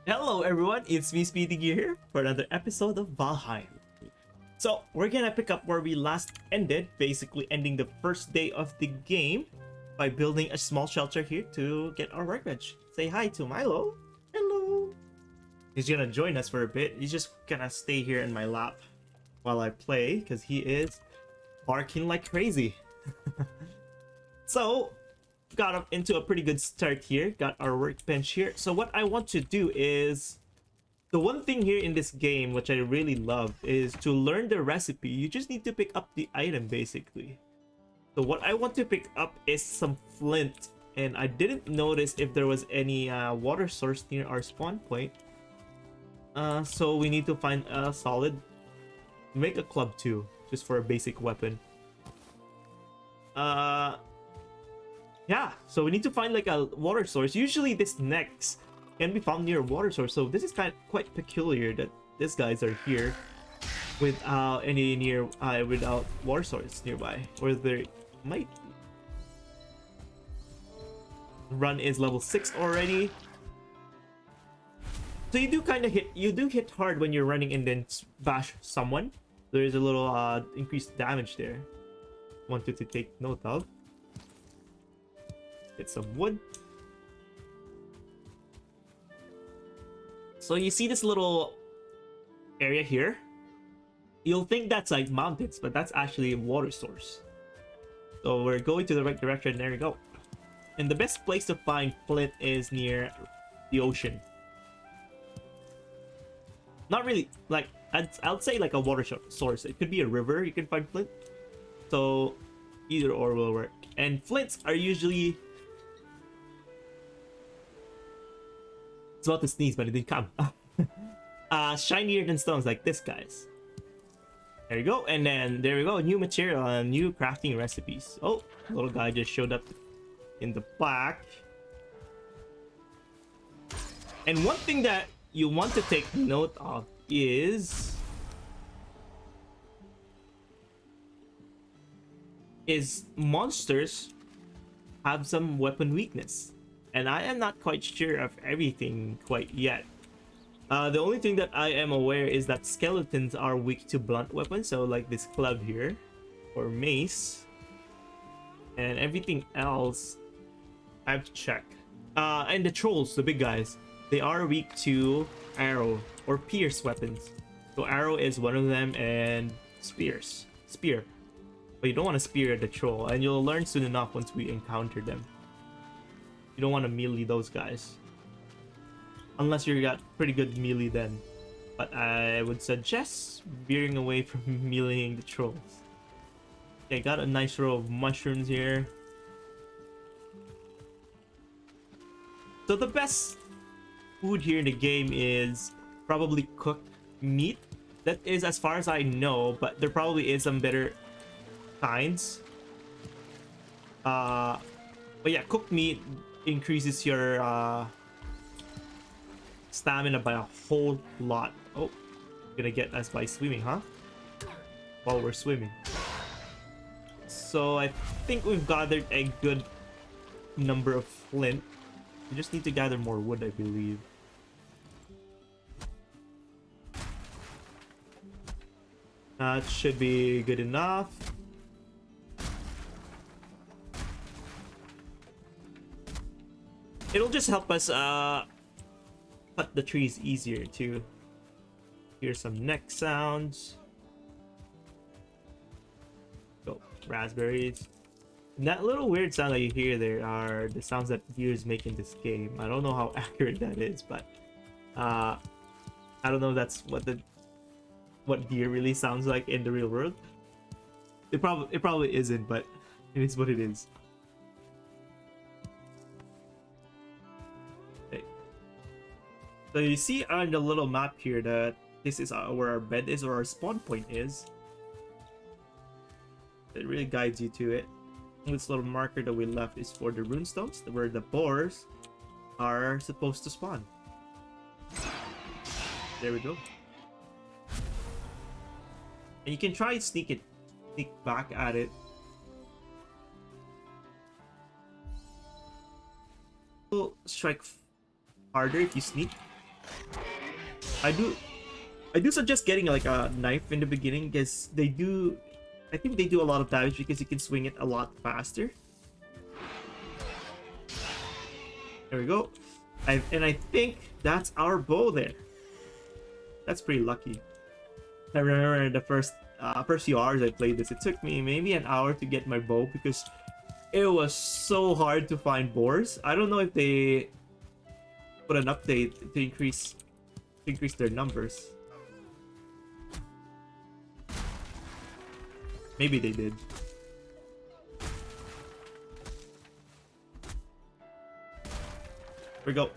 Hello everyone, it's me Speedy Gear here for another episode of Valheim. So we're gonna pick up where we last ended, basically ending the first day of the game by building a small shelter here to get our workbench. Say hi to Milo. Hello. He's gonna join us for a bit. He's just gonna stay here in my lap while I play because he is barking like crazy. So got up into a pretty good start here. Got our workbench here. So what I want to do is, the one thing here in this game which I really love is to learn the recipe. You just need to pick up the item basically. So what I want to pick up is some flint, and I didn't notice if there was any water source near our spawn point. So we need to find a solid, make a club too, just for a basic weapon. Yeah, so we need to find like a water source. Usually this next can be found near a water source, so this is quite peculiar that these guys are here without any without water source nearby, or there might be. Run is level 6 already, so you do hit hard when you're running and then bash someone. There is a little increased damage there. Wanted to take note of. Get some wood. So you see this little area here? You'll think that's like mountains, but that's actually a water source. So we're going to the right direction. There we go. And the best place to find flint is near the ocean. Not really, like, I'd say like a water source. It could be a river, you can find flint. So either or will work. And flints are usually... It's about to sneeze, but it didn't come. Shinier than stones, like this, guys. There you go. And then there we go. New material and new crafting recipes. Oh, little guy just showed up in the back. And one thing that you want to take note of is monsters have some weapon weakness. And I am not quite sure of everything quite yet. The only thing that I am aware is that skeletons are weak to blunt weapons, so like this club here, or mace. And everything else, I have to check. And the trolls, the big guys, they are weak to arrow or pierce weapons. So arrow is one of them, and spear. But you don't want to spear the troll, and you'll learn soon enough once we encounter them. You don't want to melee those guys. Unless you got pretty good melee then. But I would suggest veering away from meleeing the trolls. Okay, got a nice row of mushrooms here. So the best food here in the game is probably cooked meat. That is as far as I know, but there probably is some better kinds. But yeah, cooked meat increases your stamina by a whole lot. Oh, gonna get us by swimming, huh? While we're swimming. So I think we've gathered a good number of flint. We just need to gather more wood, I believe. That should be good enough. It'll just help us cut the trees easier to hear some neck sounds. Go, raspberries. And that little weird sound that you hear there are the sounds that deers make in this game. I don't know how accurate that is, but I don't know if that's what deer really sounds like in the real world. It probably isn't, but it is what it is. So you see on the little map here that this is where our bed is, or our spawn point is. It really guides you to it. This little marker that we left is for the runestones, where the boars are supposed to spawn. There we go. And you can try and sneak back at it. Strike harder if you sneak. I do suggest getting like a knife in the beginning because I think they do a lot of damage because you can swing it a lot faster. There we go. And I think that's our bow there. That's pretty lucky. I remember the first few hours I played this, it took me maybe an hour to get my bow because it was so hard to find boars. I don't know if they put an update to increase their numbers. Maybe they did. Here we go.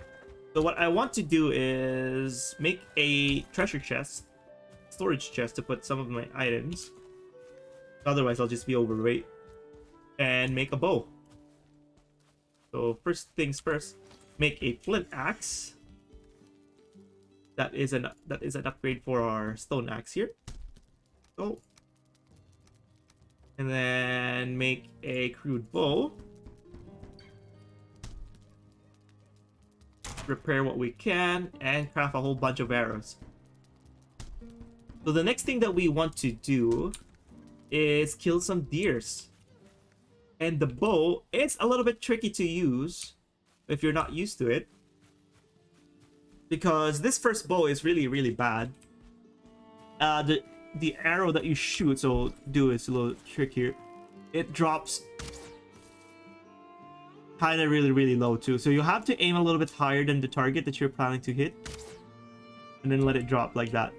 So what I want to do is make a treasure chest, storage chest to put some of my items. Otherwise, I'll just be overweight. And make a bow. So first things first, make a flint axe. That is an upgrade for our stone axe here. So, and then make a crude bow. Repair what we can and craft a whole bunch of arrows. So the next thing that we want to do is kill some deers. And the bow, it's a little bit tricky to use if you're not used to it. Because this first bow is really, really bad. The arrow that you shoot, so do is a little trick here. It drops kind of really, really low too. So you have to aim a little bit higher than the target that you're planning to hit. And then let it drop like that.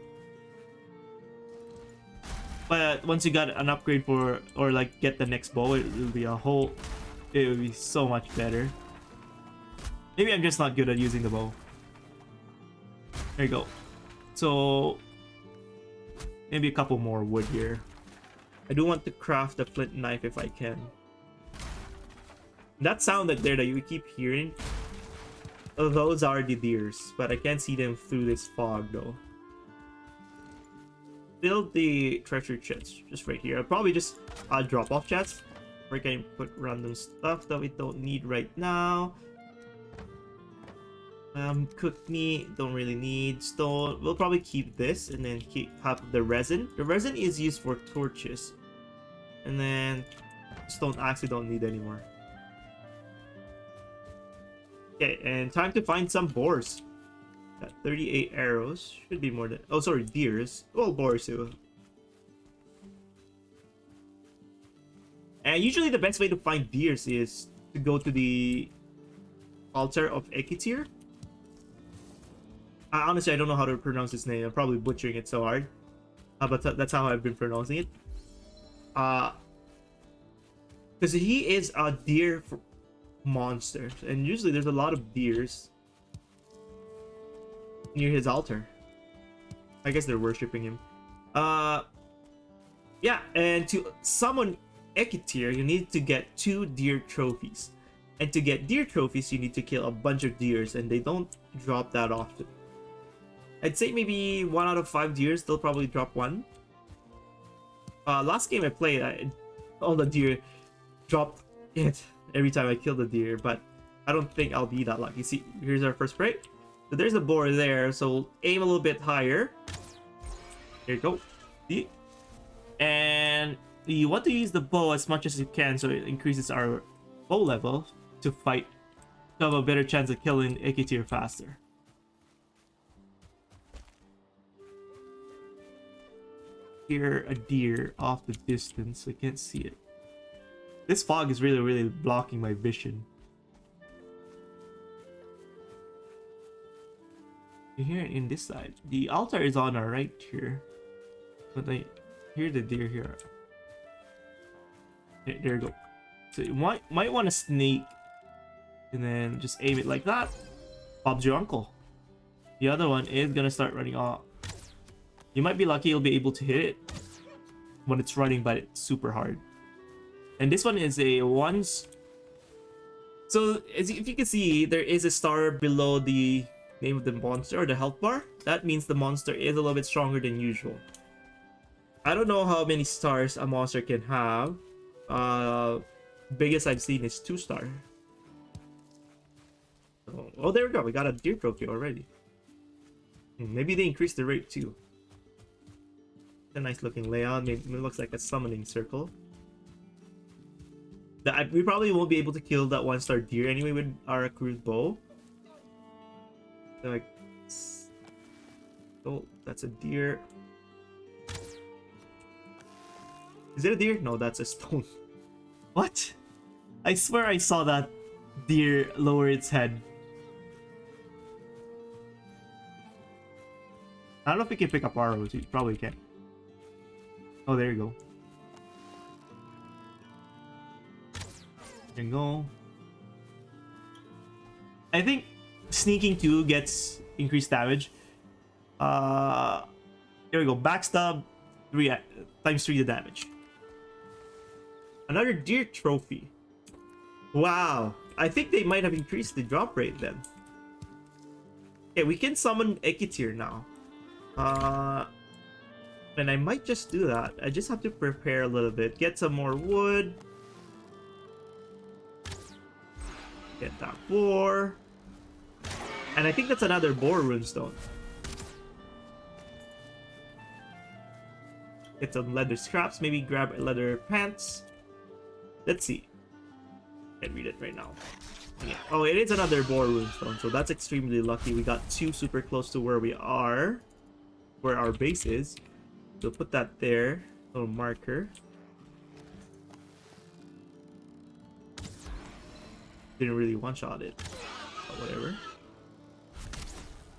But once you got an upgrade for, or like get the next bow, it will be so much better. Maybe I'm just not good at using the bow. There you go. So maybe a couple more wood here. I do want to craft a flint knife if I can. That sound there that you keep hearing, those are the deers, but I can't see them through this fog though. Build the treasure chest just right here. I'll probably just drop off chests where I can put random stuff that we don't need right now. Cooked meat, don't really need. Stone, we'll probably keep this and then have the resin. The resin is used for torches. And then stone axe we don't need anymore. Okay, and time to find some boars. Got 38 arrows. Should be more than... Oh, sorry, deers. Well, boars too. And usually the best way to find deers is to go to the altar of Ekitir. Honestly, I don't know how to pronounce his name. I'm probably butchering it so hard. But that's how I've been pronouncing it. Because he is a deer monster. And usually there's a lot of deers near his altar. I guess they're worshipping him. Yeah, and to summon Ekitir, you need to get 2 deer trophies. And to get deer trophies, you need to kill a bunch of deers, and they don't drop that often. I'd say maybe 1 out of 5 deers, they'll probably drop 1. Last game I played, all the deer dropped it every time I killed a deer, but I don't think I'll be that lucky. See, here's our first prey. So there's a boar there, so aim a little bit higher. There you go. See? And you want to use the bow as much as you can so it increases our bow level to fight, to have a better chance of killing Ekitir faster. Hear a deer off the distance. I can't see it. This fog is really, really blocking my vision. You hear it in this side. The altar is on our right here, but I hear the deer here. There you go. So you might want to sneak and then just aim it like that. Bob's your uncle. The other one is gonna start running off. You might be lucky you'll be able to hit it when it's running, but it's super hard. And this one is a once. So if you can see, there is a star below the name of the monster or the health bar. That means the monster is a little bit stronger than usual. I don't know how many stars a monster can have. Biggest I've seen is 2 star. Oh, there we go. We got a deer trophy already. Maybe they increased the rate too. A nice looking layout. Maybe it looks like a summoning circle. We probably won't be able to kill that 1-star deer anyway with our accrued bow. So like, oh, that's a deer. Is it a deer? No, that's a stone. What? I swear I saw that deer lower its head. I don't know if we can pick up arrows. You probably can. Oh, there you go. There you go. I think sneaking 2 gets increased damage. Here we go. Backstab 3 times 3 the damage. Another deer trophy. Wow. I think they might have increased the drop rate then. Okay, we can summon Ekitir now. And I might just do that. I just have to prepare a little bit. Get some more wood. Get that boar. And I think that's another boar runestone. Get some leather scraps. Maybe grab leather pants. Let's see. Can't read it right now. Yeah. Oh, it is another boar runestone. So that's extremely lucky. We got 2 super close to where we are. Where our base is. So put that there. Little marker. Didn't really one-shot it. But whatever.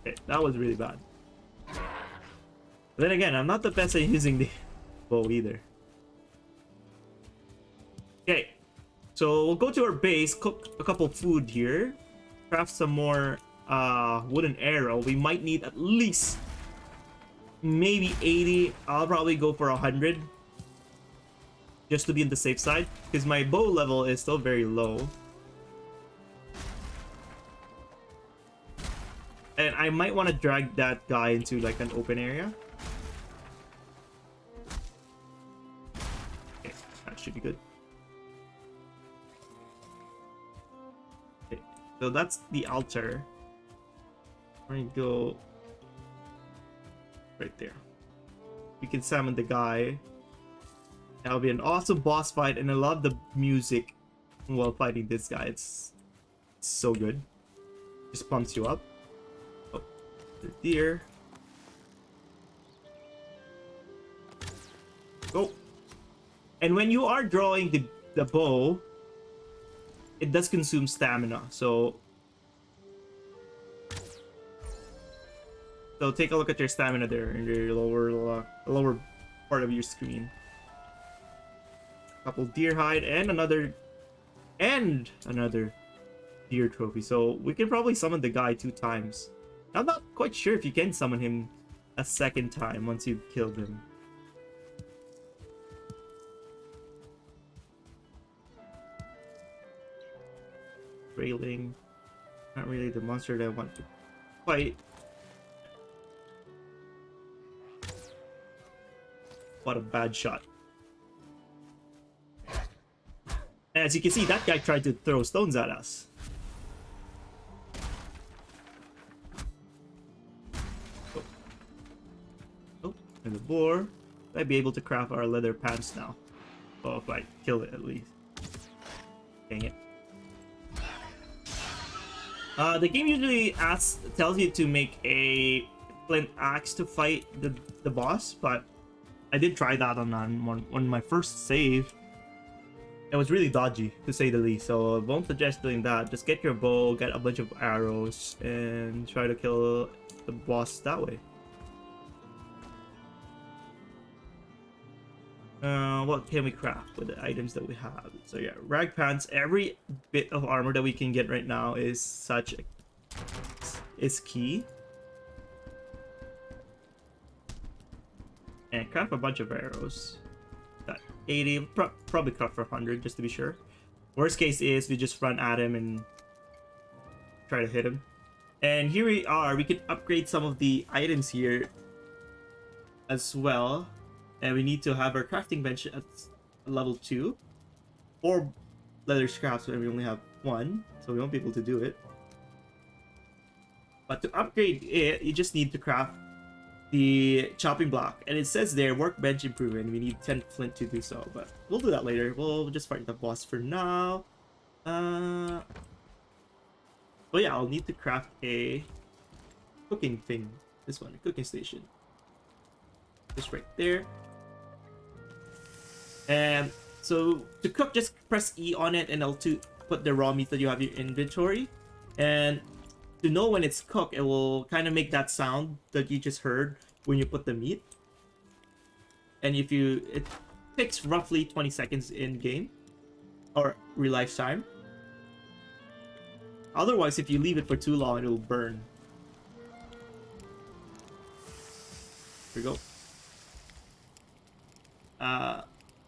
Okay, that was really bad. But then again, I'm not the best at using the bow either. Okay. So we'll go to our base, cook a couple food here. Craft some more wooden arrow. We might need at least maybe 80. I'll probably go for 100 just to be on the safe side because my bow level is still very low, and I might want to drag that guy into like an open area. Okay, that should be good. Okay, so that's the altar. We're gonna go right there. We can summon the guy. That'll be an awesome boss fight, and I love the music while fighting this guy. It's so good. Just pumps you up. Oh, the deer. Go. And when you are drawing the bow, it does consume stamina. So take a look at your stamina there in your lower part of your screen. Couple deer hide and another deer trophy. So we can probably summon the guy 2 times. I'm not quite sure if you can summon him a second time once you've killed him. Railing. Not really the monster that I want to fight. What a bad shot. As you can see, that guy tried to throw stones at us. Oh, oh, and the boar. I'd be able to craft our leather pants now. Oh, if I kill it at least. Dang it. The game usually tells you to make a flint axe to fight the boss, but I did try that on my first save. It was really dodgy, to say the least, so I won't suggest doing that. Just get your bow, get a bunch of arrows, and try to kill the boss that way. What can we craft with the items that we have? So yeah, rag pants. Every bit of armor that we can get right now is key. And craft a bunch of arrows. That 80, probably craft for 100 just to be sure. Worst case is we just run at him and try to hit him. And here we are. We can upgrade some of the items here as well. And we need to have our crafting bench at level 2. 4 leather scraps when we only have 1. So we won't be able to do it. But to upgrade it, you just need to craft the chopping block, and it says there workbench improvement. We need 10 flint to do so, but we'll do that later. We'll just fight the boss for now. But yeah, I'll need to craft a cooking thing. This one, a cooking station. Just right there. And so to cook, just press E on it and L2 put the raw meat that you have in your inventory. And to know when it's cooked, it will kind of make that sound that you just heard when you put the meat. And if you, it takes roughly 20 seconds in game or real life time. Otherwise, if you leave it for too long, it'll burn. Here we go.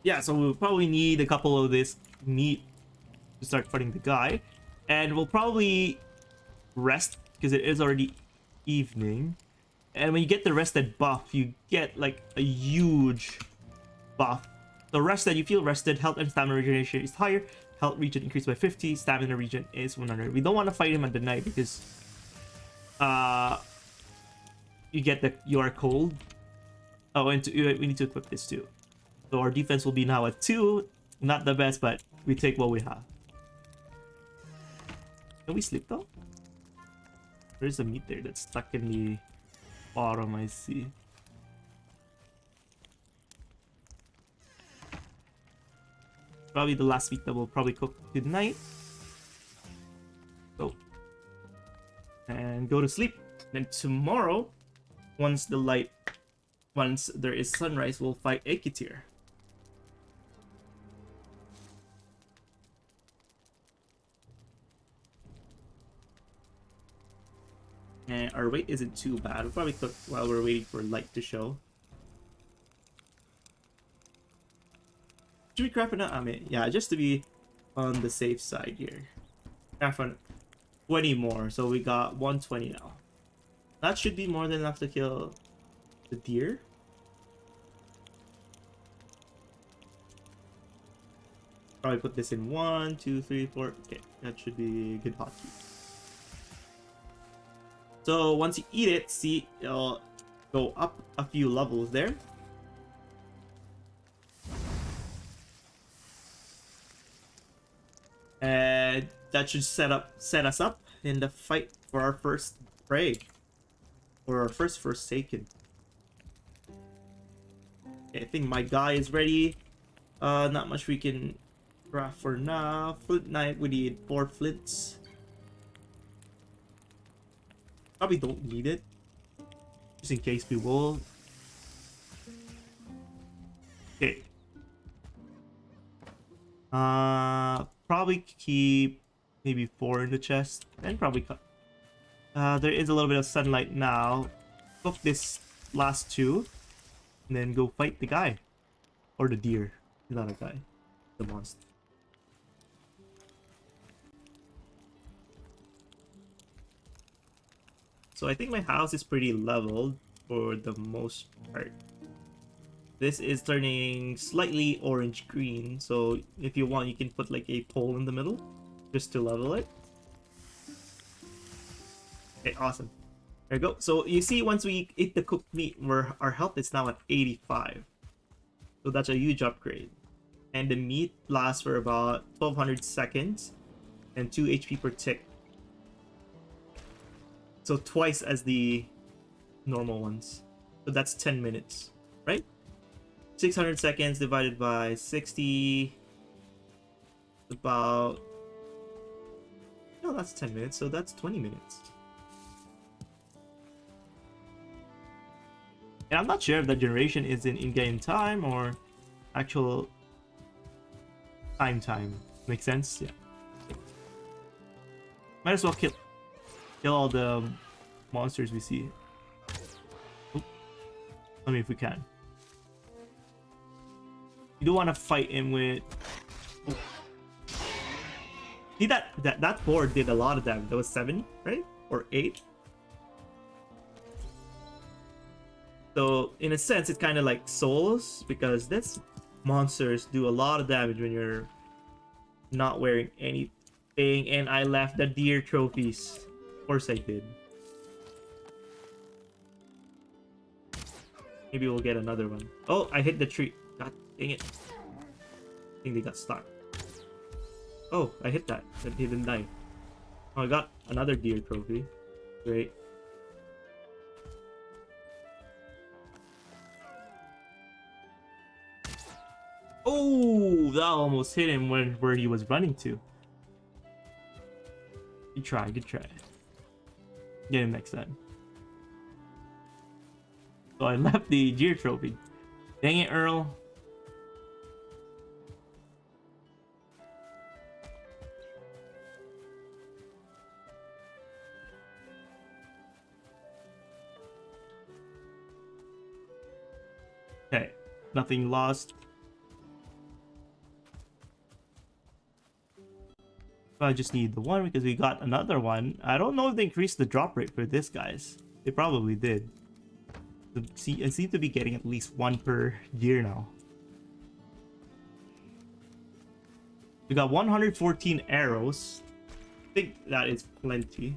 Yeah, so we'll probably need a couple of this meat to start fighting the guy. And we'll probably rest because it is already evening. And when you get the rested buff, you get like a huge buff. The rest that you feel rested, health and stamina regeneration is higher. Health regen increased by 50, stamina regen is 100. We don't want to fight him at the night because you get the you are cold. Oh, and we need to equip this too. So our defense will be now at 2. Not the best, but we take what we have. Can we sleep though? There's a meat there that's stuck in the bottom, I see. Probably the last meat that we'll probably cook tonight. Go. And go to sleep. Then tomorrow, once there is sunrise, we'll fight Ekitir. And our weight isn't too bad. We'll probably cook while we're waiting for light to show. Should we craft enough? I mean, yeah, just to be on the safe side here. Craft on 20 more, so we got 120 now. That should be more than enough to kill the deer. Probably put this in 1, 2, 3, 4. Okay, that should be a good hotkey. So once you eat it, see, it'll go up a few levels there. And that should set us up in the fight for our first prey. Or our first Forsaken. Okay, I think my guy is ready. Not much we can craft for now. Flint knife, we need 4 flints. Probably don't need it. Just in case we will. Okay. Probably keep maybe 4 in the chest. And probably cut. There is a little bit of sunlight now. Cook this last 2. And then go fight the guy. Or the deer. He's not a guy. The monster. So I think my house is pretty leveled for the most part. This is turning slightly orange-green, so if you want, you can put like a pole in the middle just to level it. Okay, awesome. There we go. So you see, once we eat the cooked meat, our health is now at 85. So that's a huge upgrade. And the meat lasts for about 1200 seconds and 2 HP per tick. So twice as the normal ones. So that's 10 minutes, right? 600 seconds divided by 60. About... No, that's 10 minutes, so that's 20 minutes. And I'm not sure if that generation is in-game time or actual time. Make sense? Yeah. Might as well kill all the monsters we see. Oop. I mean, if we can. You don't want to fight him with... Oh. See that board did a lot of damage. That was 7, right? Or 8. So in a sense, it's kind of like Souls, because this monsters do a lot of damage when you're not wearing anything. And I left the deer trophies. Of course I did. Maybe we'll get another one. Oh, I hit the tree. God dang it. I think they got stuck. Oh, I hit that. That didn't die. Oh, I got another deer trophy. Great. Oh, that almost hit him where he was running to. Good try, good try. Get him next time. So I left the deer trophy. Dang it, Earl. Okay, nothing lost. I just need the one because we got another one. I don't know if they increased the drop rate for this, guys. They probably did. I seem to be getting at least one per year now. We got 114 arrows. I think that is plenty.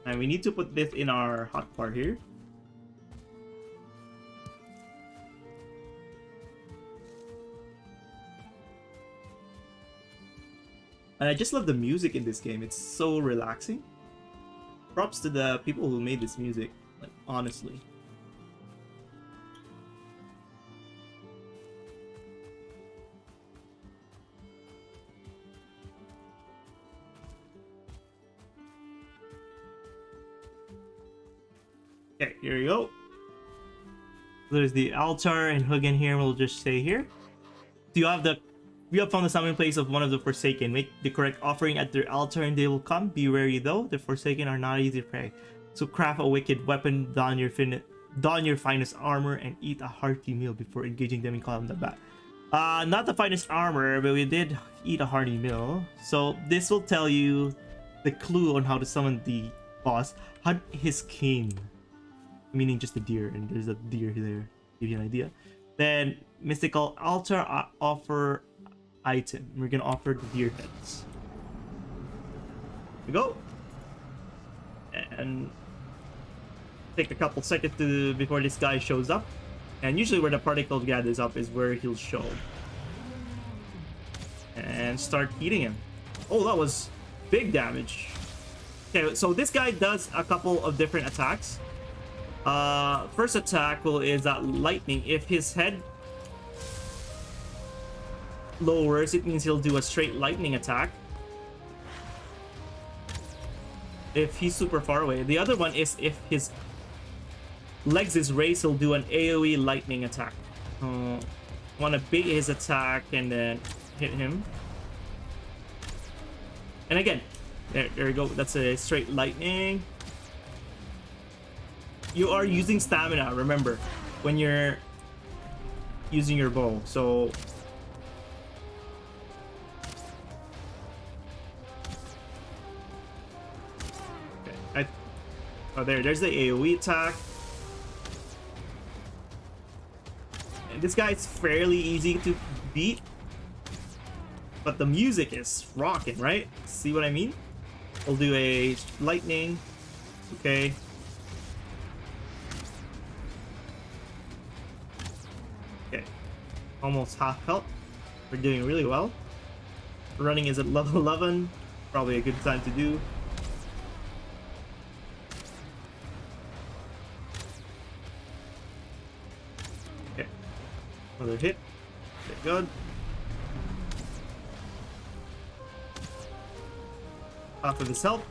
And we need to put this in our hotbar here. And I just love the music in this game. It's so relaxing. Props to the people who made this music, like, honestly. Okay, here we go. There's the altar, and Hugin here will just stay here. Do you have the... We have found the summoning place of one of the Forsaken. Make the correct offering at their altar and they will come. Be wary though, the Forsaken are not easy to prey. So craft a wicked weapon, don your finest armor, and eat a hearty meal before engaging them in combat. Not the finest armor, but we did eat a hearty meal. So this will tell you the clue on how to summon the boss. Hunt his king. Meaning just a deer, and there's a deer there. Give you an idea. Then mystical altar offer item. We're gonna offer the deer heads. Here we go. And take a couple seconds before this guy shows up. And usually where the particle gathers up is where he'll show. And start eating him. Oh, that was big damage. Okay, so this guy does a couple of different attacks. First attack is that lightning. If his head lowers, it means he'll do a straight lightning attack. If he's super far away. The other one is if his legs is raised, he'll do an AoE lightning attack. Want to bait his attack and then hit him. And again, there we go. That's a straight lightning. You are using stamina, remember, when you're using your bow. So okay, oh, there's the AoE attack. And this guy is fairly easy to beat, but the music is rocking, right? See what I mean? We'll do a lightning. Okay. Okay. Almost half health. We're doing really well. Running is at level 11. Probably a good time to do. Okay. Another hit. Okay, good. Half of his health.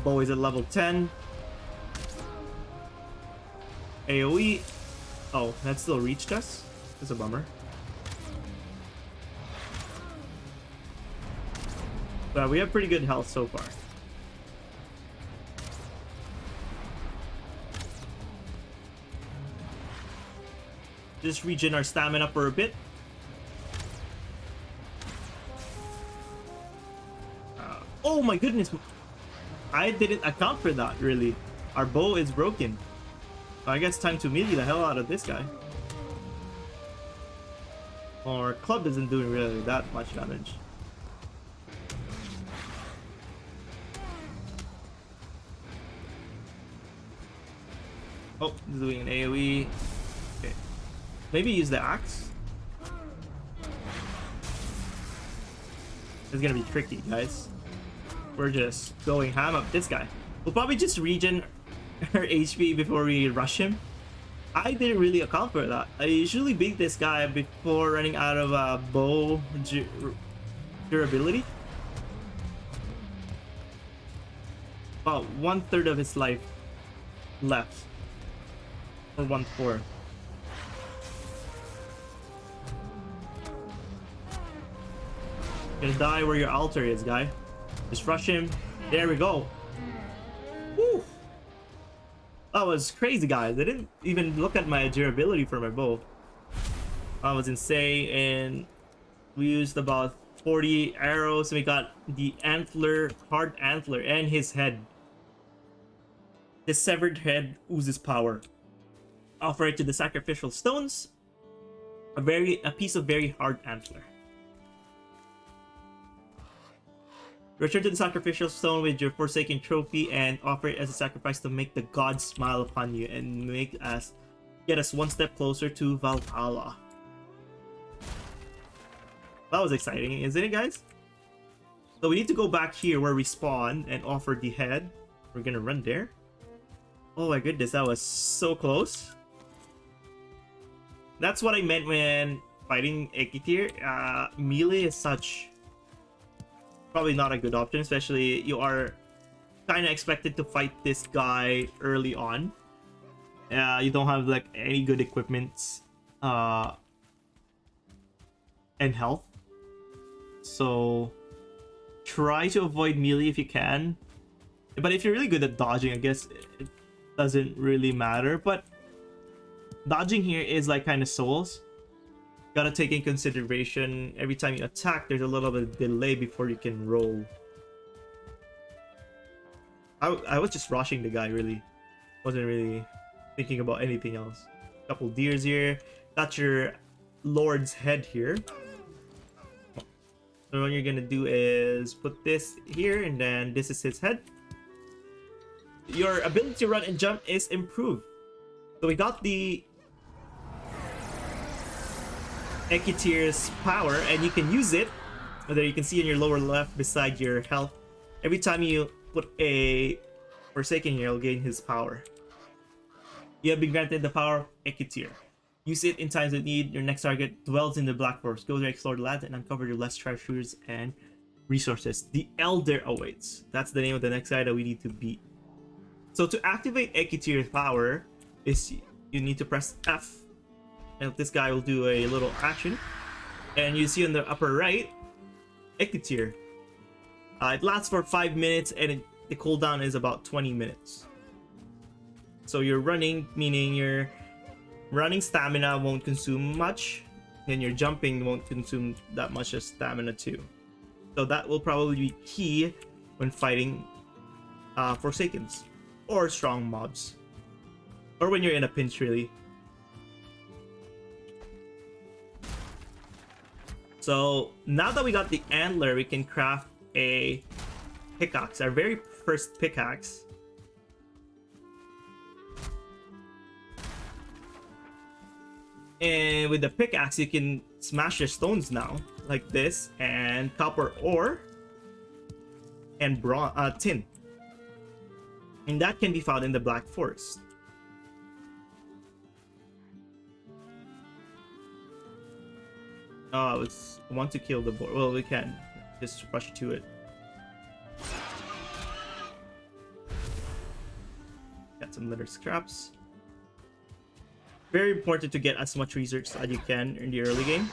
Bow is at level 10. AoE. Oh, that still reached us? That's a bummer. But we have pretty good health so far. Just regen our stamina for a bit. Oh my goodness! I didn't account for that, really. Our bow is broken. So I guess time to melee the hell out of this guy. Our club isn't doing really that much damage. Oh, doing an AoE. Okay. Maybe use the axe. It's gonna be tricky, guys. We're just going ham up this guy. We'll probably just regen her HP before we rush him. I didn't really account for that. I usually beat this guy before running out of bow durability. About 1/3 of his life left. Or 1/4. Gonna die where your altar is, guy. Just rush him. There we go. Woo! That was crazy, guys. I didn't even look at my durability for my bow. That was insane. And we used about 40 arrows. And we got the antler, hard antler, and his head. His severed head oozes power. Offer it to the sacrificial stones. A piece of very hard antler. Return to the sacrificial stone with your Forsaken trophy and offer it as a sacrifice to make the gods smile upon you and get us one step closer to Valhalla. That was exciting, isn't it, guys? So we need to go back here where we spawn and offer the head. We're gonna run there. Oh my goodness, that was so close. That's what I meant when fighting Ekitir. Melee is probably not a good option, especially you are kind of expected to fight this guy early on. You don't have like any good equipment and health, so try to avoid melee if you can. But if you're really good at dodging, I guess it doesn't really matter. But dodging here is like kind of souls. Gotta take in consideration every time you attack, there's a little bit of delay before you can roll. I was just rushing the guy, really. Wasn't really thinking about anything else. Couple deers here. Got your lord's head here. So what you're gonna do is put this here, and then this is his head. Your ability to run and jump is improved. So we got the Ekitir's power, and you can use it. There you can see in your lower left beside your health. Every time you put a Forsaken here, you'll gain his power. You have been granted the power of Ekitir. Use it in times of need. Your next target dwells in the Black Forest. Go there, explore the land, and uncover your less treasures and resources. The Elder awaits. That's the name of the next guy that we need to beat. So to activate Ekitir's power, you need to press F. And this guy will do a little action. And you see on the upper right, Ekitir. It lasts for 5 minutes, and the cooldown is about 20 minutes. So you're running, meaning your running stamina won't consume much, and your jumping won't consume that much of stamina too. So that will probably be key when fighting Forsakens or strong mobs, or when you're in a pinch, really. So now that we got the antler, we can craft a pickaxe, our very first pickaxe. And with the pickaxe, you can smash the stones now, like this, and copper ore and tin. And that can be found in the Black Forest. Oh, I want to kill the boar. Well, we can just rush to it. Got some leather scraps. Very important to get as much research as you can in the early game.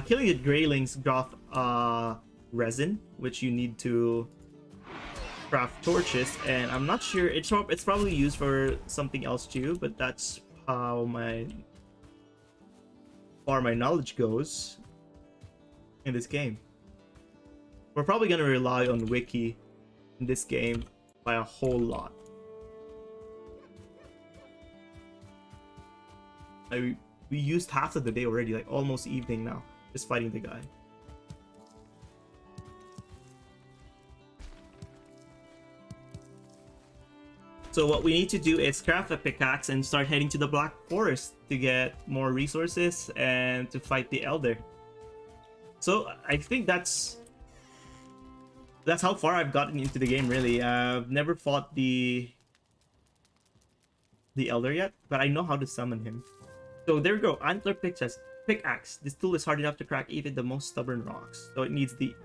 Killing the greylings drop resin, which you need to craft torches, and I'm not sure, it's probably used for something else too, but that's how my knowledge goes in this game. We're probably gonna rely on wiki in this game by a whole lot. We used half of the day already, like almost evening now, just fighting the guy. So what we need to do is craft a pickaxe and start heading to the Black Forest to get more resources and to fight the Elder. So I think that's how far I've gotten into the game, really. I've never fought the Elder yet, but I know how to summon him. So there we go, Antler Pickaxe. This tool is hard enough to crack even the most stubborn rocks. So it needs the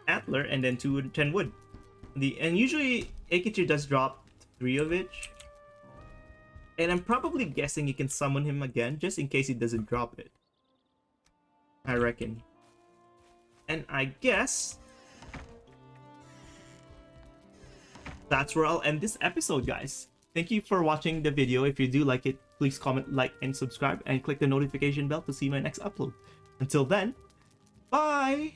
antler and then 10 wood. And usually Akechi does drop 3 of each. And I'm probably guessing you can summon him again just in case he doesn't drop it. I reckon. And I guess that's where I'll end this episode, guys. Thank you for watching the video. If you do like it, please comment, like, and subscribe, and click the notification bell to see my next upload. Until then, bye!